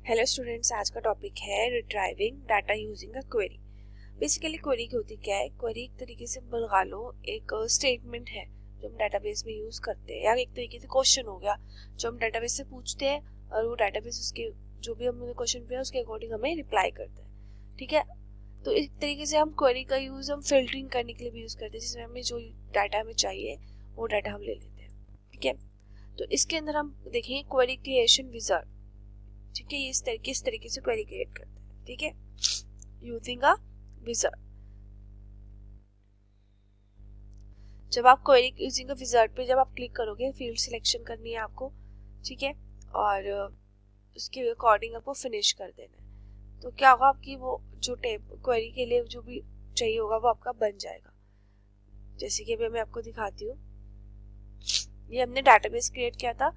Hello students, आज का topic है retrieving data using a query. Basically query की होती क्या है? क्वेरी एक तरीके से लगा लो एक स्टेटमेंट है जो हम डाटाबेस में यूज करते हैं, या एक तरीके से क्वेश्चन हो गया जो हम डाटाबेस से पूछते हैं और वो डाटाबेस उसके जो भी हमने क्वेश्चन किया उसके अकॉर्डिंग हमें रिप्लाई करता है। ठीक है, तो इस तरीके से हम क्वेरी का यूज हम फिल्टरिंग करने के लिए भी यूज करते हैं, जिसमें हमें जो डाटा हमें चाहिए वो डाटा हम ले लेते हैं। ठीक है, तो इसके अंदर हम देखेंगे क्वेरी क्रिएशन विजार्ड। ठीक है, ये किस तरीके से क्वेरी क्रिएट करते हैं। ठीक है, यूजिंग अ विजार्ड। जब आप क्वेरी यूजिंग अ विजार्ड पे जब आप क्लिक करोगे, फील्ड सिलेक्शन करनी है आपको। ठीक है, और उसके अकॉर्डिंग आपको फिनिश कर देना है। तो क्या होगा, आपकी वो जो टेब क्वेरी के लिए जो भी चाहिए होगा वो आपका बन जाएगा। जैसे कि अभी मैं आपको दिखाती हूँ, ये हमने डाटाबेस क्रिएट किया था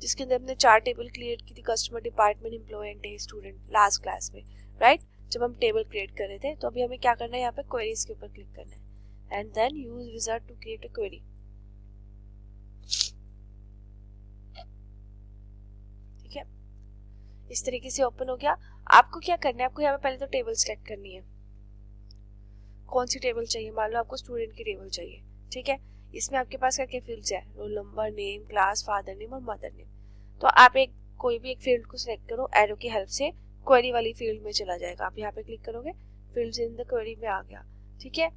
जिसके अंदर हमने 4 टेबल क्रिएट की थी, customer, department, employ and day student, last class में, राइट। जब हम टेबल क्रिएट कर रहे थे, तो अभी हमें क्या करना है, यहाँ पे क्वेरीज के ऊपर क्लिक करना है and then use wizard to create a query. ठीक है, इस तरीके से ओपन हो गया। आपको क्या करना है, आपको यहाँ पे पहले तो टेबल सेलेक्ट करनी है। कौन सी टेबल चाहिए? मान लो आपको स्टूडेंट की टेबल चाहिए। ठीक है, इसमें आपके पास क्या क्या फील्ड्स है? Roll number, name, class, father name और मदर नेम। तो आप कोई भी एक फील्ड को सिलेक्ट करो, एरो की हेल्प से क्वेरी वाली फील्ड में चला जाएगा। आप यहाँ पे क्लिक करोगे, फील्ड्स इन द क्वेरी में आ गया। ठीक है,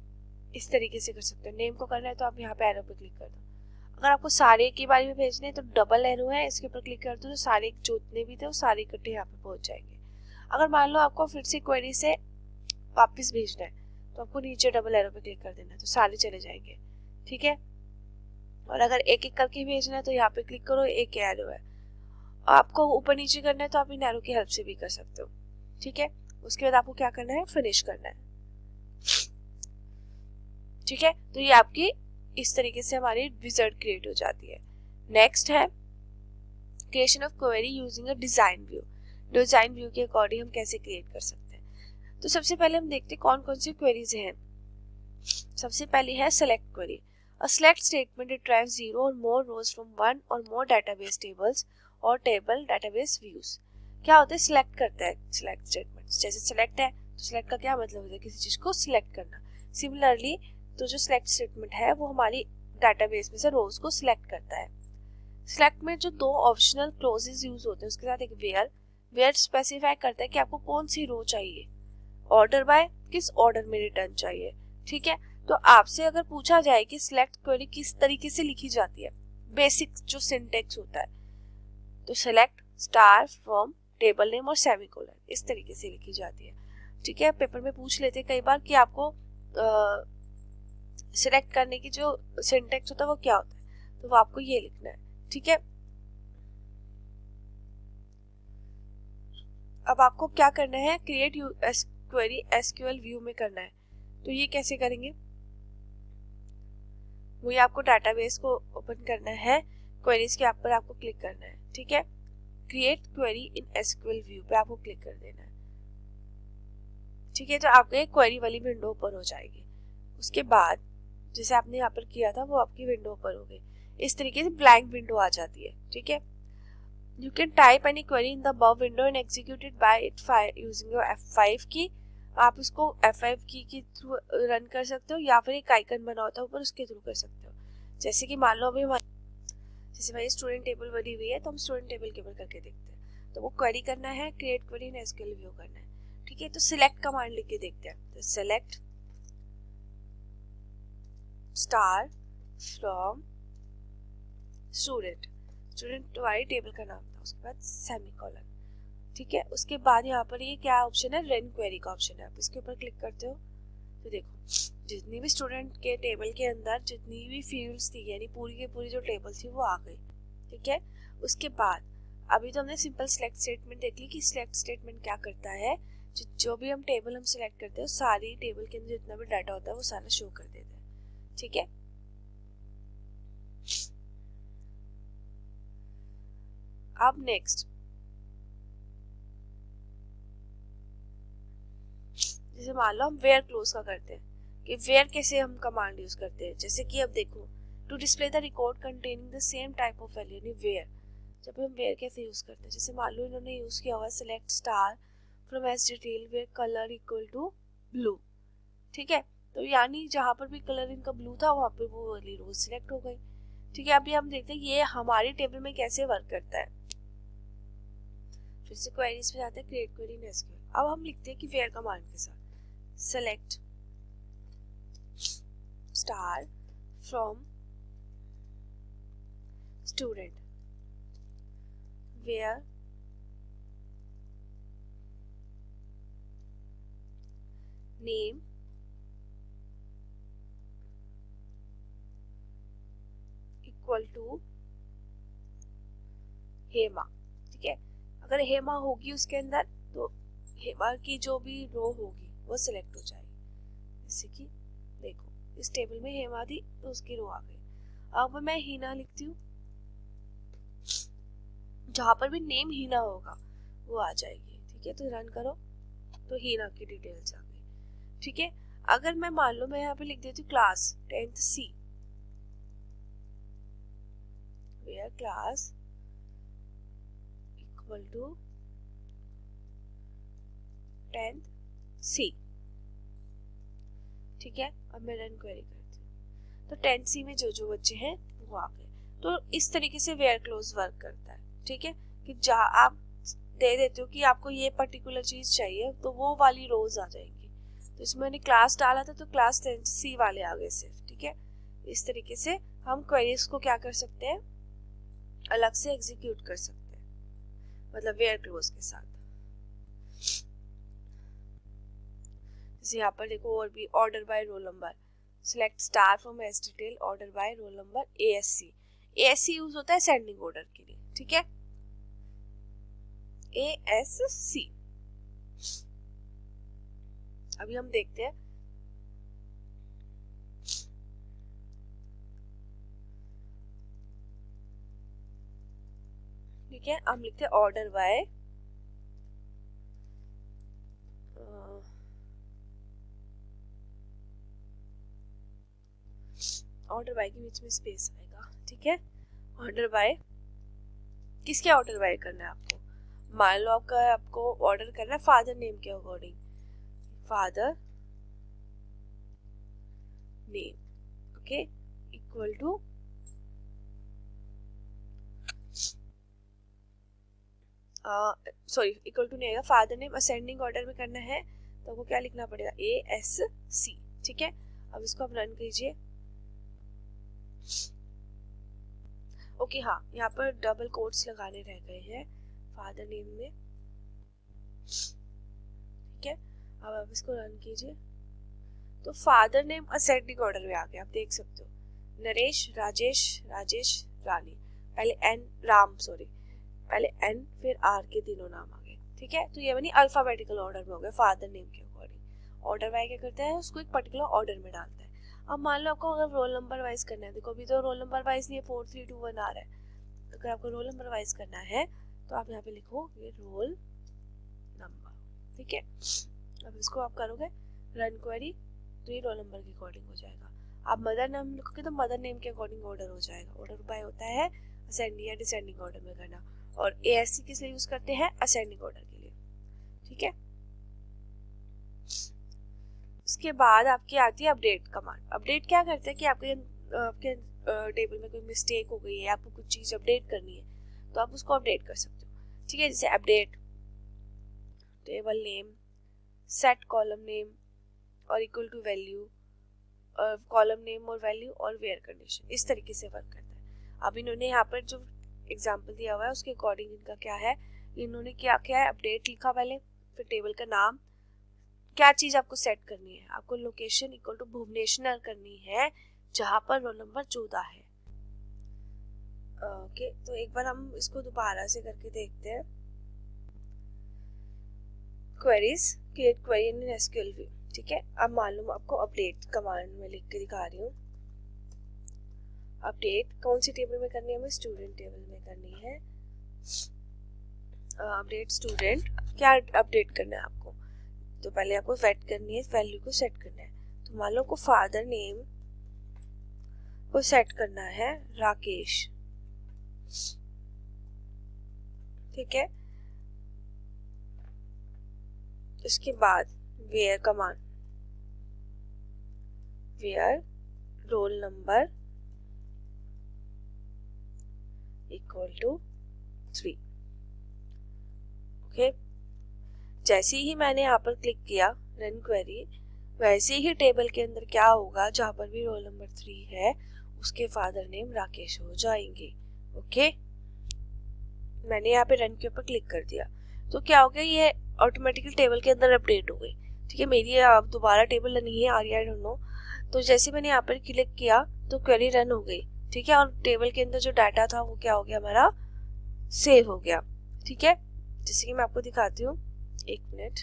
इस तरीके से कर सकते हो। नेम को करना है तो आप यहाँ पे एरो पे क्लिक कर दो। अगर आपको सारे के बारे में भेजने हैं तो डबल एरो है, इसके ऊपर क्लिक कर दो तो सारे जितने भी थे वो सारे इकट्ठे यहाँ पे पहुंच जाएंगे। अगर मान लो आपको फिर से क्वेरी से वापस भेजना है तो आपको नीचे डबल एरो पे क्लिक कर देना है, तो सारे चले जाएंगे। ठीक है, और अगर एक एक करके भेजना है तो यहाँ पे क्लिक करो, एक एरो है। आपको ऊपर नीचे करना है तो आप इन एरो की हेल्प से भी कर सकते हो। ठीक है, उसके बाद आपको क्या करना है, फिनिश करना है। ठीक है, तो ये आपकी इस तरीके से हमारी विजार्ड क्रिएट हो जाती है। नेक्स्ट है creation of query using a design view. Design view के अकॉर्डिंग हम कैसे क्रिएट कर सकते हैं। तो सबसे पहले हम देखते हैं कौन कौन सी क्वेरीज हैं। सबसे पहली है select query. A select statement retrieves 0 or more rows from one or more database tables or table database views। क्या होता है? सिलेक्ट करता है सिलेक्ट स्टेटमेंट। जैसे सिलेक्ट है तो सिलेक्ट का क्या मतलब होता है? किसी चीज को सिलेक्ट करना। सिमिलरली तो जो सिलेक्ट स्टेटमेंट है वो हमारी डाटाबेस में से रोज को सिलेक्ट करता है। सिलेक्ट में जो 2 ऑप्शनल क्लोजेस यूज होते हैं उसके साथ एक वेयर। वेयर स्पेसिफाई करता है कि आपको कौन सी रो चाहिए, ऑर्डर बाय, किस ऑर्डर में रिटर्न चाहिए। ठीक है, तो आपसे अगर पूछा जाए कि सिलेक्ट क्वेरी किस तरीके से लिखी जाती है, बेसिक जो सिंटेक्स होता है, तो select star from table name और सेमीकोलन, इस तरीके से लिखी जाती है। ठीक है, पेपर में पूछ लेते हैं कई बार कि आपको सिलेक्ट करने की जो सिंटेक्स होता है वो क्या होता है, तो वो आपको ये लिखना है। ठीक है, अब आपको क्या करना है, क्रिएट क्वेरी एसक्यूएल व्यू में करना है। तो ये कैसे करेंगे, वही आपको डाटाबेस को ओपन करना है, क्वेरीज के ऊपर आपको क्लिक करना है। ठीक है, create query in SQL view पे आपको क्लिक कर देना है। ठीक है, तो आपको एक क्वेरी वाली विंडो ओपन हो जाएगी। उसके बाद जैसे आपने यहाँ पर किया था वो आपकी विंडो ओपन हो गई। इस तरीके से ब्लैंक विंडो आ जाती है। ठीक है, you can type any query in the above window and execute it by it using your F5 की। आप इसको F5 की के थ्रू रन कर सकते हो, या फिर एक आइकन बना होता है ऊपर, उसके थ्रू कर सकते हो। जैसे कि मान लो अभी जैसे भाई स्टूडेंट टेबल बनी हुई है तो हम स्टूडेंट टेबल के ऊपर करके देखते हैं। तो वो क्वेरी करना है, create query in SQL view करना है। ठीक है, तो सिलेक्ट कमांड लिख के देखते हैं। तो select star from student, student हमारी टेबल का नाम था, उसके बाद सेमीकोलन। ठीक है, उसके बाद यहाँ पर ये क्या ऑप्शन है, रन क्वेरी का ऑप्शन है। आप इसके ऊपर क्लिक करते हो तो देखो जितनी भी स्टूडेंट के टेबल के अंदर जितनी भी फील्ड्स थी, यानी पूरी की पूरी जो टेबल थी वो आ गई। ठीक है, उसके बाद अभी तो हमने सिंपल सिलेक्ट स्टेटमेंट देख ली कि सिलेक्ट स्टेटमेंट क्या करता है, जो भी हम टेबल हम सिलेक्ट करते हैं सारी टेबल के अंदर जितना भी डाटा होता है वो सारा शो कर देता है। ठीक है, अब नेक्स्ट जैसे मान लो हम वेयर क्लोज का करते हैं कि वेयर कैसे हम कमांड यूज करते हैं। जैसे कि अब देखो, to display the record containing the same type of value in where. जब हम वेयर कैसे यूज करते हैं, जैसे मान लो इन्होंने यूज किया हुआ select star from age detail where colour equal to blue, ठीक है, तो यानी जहां पर भी कलर इनका ब्लू था वहां पे वो वाली रो सिलेक्ट हो गई, ठीक है। अभी हम देखते हैं ये हमारी टेबल में कैसे वर्क करता है। फिर से क्वेरीज पे जाते हैं, क्रिएट क्वेरी इन एसक्यूएल। अब हम लिखते हैं कि वेयर कमांड के साथ select star from student where name equal to Hema, ठीक है। अगर हेमा होगी उसके अंदर तो हेमा की जो भी रो होगी वो सिलेक्ट हो जाएगी। जैसे कि देखो इस टेबल में हेमा थी तो उसकी रो आ गई। अब मैं हीना लिखती हूँ, जहां पर भी नेम हीना होगा वो आ जाएगी, ठीक है। तो रन करो तो हीना की डिटेल्स आ गई, ठीक है। अगर मैं मान लो मैं यहाँ पे लिख देती हूँ class 10th C, where class equal to 10th C, ठीक है। अब मैं रन क्वेरी करती हूँ तो 10th C में जो जो बच्चे हैं वो आ गए। तो इस तरीके से वेयर क्लोज वर्क करता है, ठीक है, कि जहाँ आप दे देते हो कि आपको ये पर्टिकुलर चीज चाहिए तो वो वाली रोज आ जाएंगी। तो इसमें मैंने क्लास डाला था तो क्लास 10th C वाले आ गए सिर्फ, ठीक है। इस तरीके से हम क्वेरीज को क्या कर सकते हैं, अलग से एग्जीक्यूट कर सकते हैं, मतलब वेयर क्लोज के साथ। जैसे यहाँ पर देखो और भी, order by roll number, select star from S detail order by roll number ASC। ASC use होता है सेंडिंग ऑर्डर के लिए, ठीक है, ASC। अभी हम देखते हैं, ठीक है। हम लिखते हैं ऑर्डर बाय ऑर्डर बाय के बीच में स्पेस आएगा, ठीक है। ऑर्डर बाय किसके ऑर्डर बाय करना है आपको, मान लो आपको ऑर्डर करना है फादर नेम के according, father name, okay, equal to sorry equal to नहीं आएगा, फादर नेम असेंडिंग ऑर्डर में करना है तो आपको क्या लिखना पड़ेगा, ASC, ठीक है। अब इसको आप रन कीजिए। ओके हाँ, यहाँ पर डबल कोट्स लगाने रह गए हैं फादर नेम में, ठीक है। अब आप इसको रन कीजिए तो फादर नेम असेंडिंग ऑर्डर में आ गया, आप देख सकते हो, नरेश, राजेश, राजेश, रानी, पहले एन, राम सॉरी, पहले एन फिर आर के तीनों नाम आ गए, ठीक है। तो ये बनी अल्फाबेटिकल ऑर्डर में हो गया फादर नेम के अकॉर्डिंग। ऑर्डर वाइज क्या करता है, उसको एक पर्टिकुलर ऑर्डर में डालता है। अब मान लो आपको अगर रोल नंबर वाइज करना है, देखो अभी तो रोल नंबर वाइज नहीं है, 4 3 2 1 आ रहा है। अगर आपको रोल नंबर वाइज करना है तो आप यहाँ पे लिखो ये रोल नंबर, ठीक है। अब इसको आप करोगे रन क्वेरी तो ये रोल नंबर के अकॉर्डिंग हो जाएगा। आप मदर नेम लिखोगे तो मदर नेम के अकॉर्डिंग ऑर्डर हो जाएगा। ऑर्डर बाय होता है असेंडिंग या डिसेंडिंग ऑर्डर में करना, और ASC किस लिए यूज करते हैं, असेंडिंग ऑर्डर के लिए, ठीक है। उसके बाद आपकी आती है अपडेट कमांड। अपडेट क्या करते हैं कि आपके टेबल में कोई मिस्टेक हो गई है, आपको कुछ चीज अपडेट करनी है तो आप उसको अपडेट कर सकते हो, ठीक है। जैसे update table name, set column name और equal to value, column name और वैल्यू और वेयर कंडीशन, इस तरीके से वर्क करता है। अब इन्होंने यहाँ पर जो एग्जाम्पल दिया हुआ है उसके अकॉर्डिंग इनका क्या है, इन्होंने क्या क्या है, अपडेट लिखा पहले, फिर टेबल का नाम, क्या चीज आपको सेट करनी है, आपको लोकेशन इक्वल टू भुवनेश्वर करनी है जहां पर रोल नंबर 14 है, ओके। तो एक बार हम इसको दोबारा से करके देखते हैं। Queries, create query in SQL view, ठीक है। अब मालूम आपको अपडेट कमांड में लिख के दिखा रही हूँ। अपडेट कौन सी टेबल में करनी है, हमें स्टूडेंट टेबल में करनी है। अपडेट स्टूडेंट, क्या अपडेट करना है आपको, तो पहले आपको सेट करनी है, वैल्यू को सेट करना है। तो मान लो को फादर नेम को सेट करना है राकेश, ठीक है। इसके बाद where command, where roll number equal to 3। Okay, जैसे ही मैंने यहाँ पर क्लिक किया रन क्वेरी, वैसे ही टेबल के अंदर क्या होगा, जहाँ पर भी रोल नंबर 3 है उसके फादर नेम राकेश हो जाएंगे। ओके, मैंने यहाँ पे रन के ऊपर क्लिक कर दिया तो क्या हो गया, ये ऑटोमेटिकली टेबल के अंदर अपडेट हो गई। ठीक है, मेरी अब दोबारा टेबल नहीं आ रही है, आई डोंट नो। तो जैसे मैंने यहाँ पर क्लिक किया तो क्वेरी रन हो गई। ठीक है, और टेबल के अंदर जो डाटा था वो क्या हो गया, हमारा सेव हो गया। ठीक है, जैसे कि मैं आपको दिखाती हूँ, एक मिनट।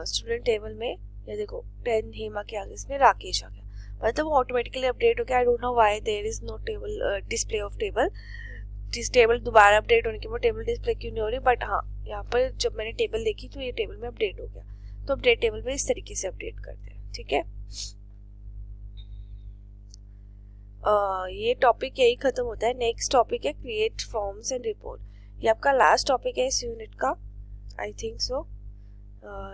स्टूडेंट टेबल में ये देखो 10 हेमा के आगे इसमें राकेश आ गया, मतलब वो ऑटोमेटिकली अपडेट हो गया। I don't know why there is no table display of table. जिस टेबल दोबारा अपडेट होने के बाद टेबल डिस्प्ले क्यों नहीं हो रही, बट हाँ यहाँ पर जब मैंने टेबल देखी तो ये टेबल में अपडेट हो गया। तो अपडेट टेबल में इस तरीके से अपडेट करते हैं। ठीक है, ये टॉपिक यही खत्म होता है। नेक्स्ट टॉपिक है क्रिएट फॉर्म्स एंड रिपोर्ट। ये आपका लास्ट टॉपिक है इस यूनिट का, आई थिंक सो।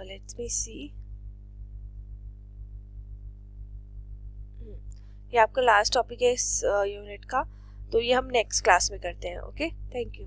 लेट्स मी सी, ये आपका लास्ट टॉपिक है इस यूनिट का। तो ये हम नेक्स्ट क्लास में करते हैं। Okay, thank you.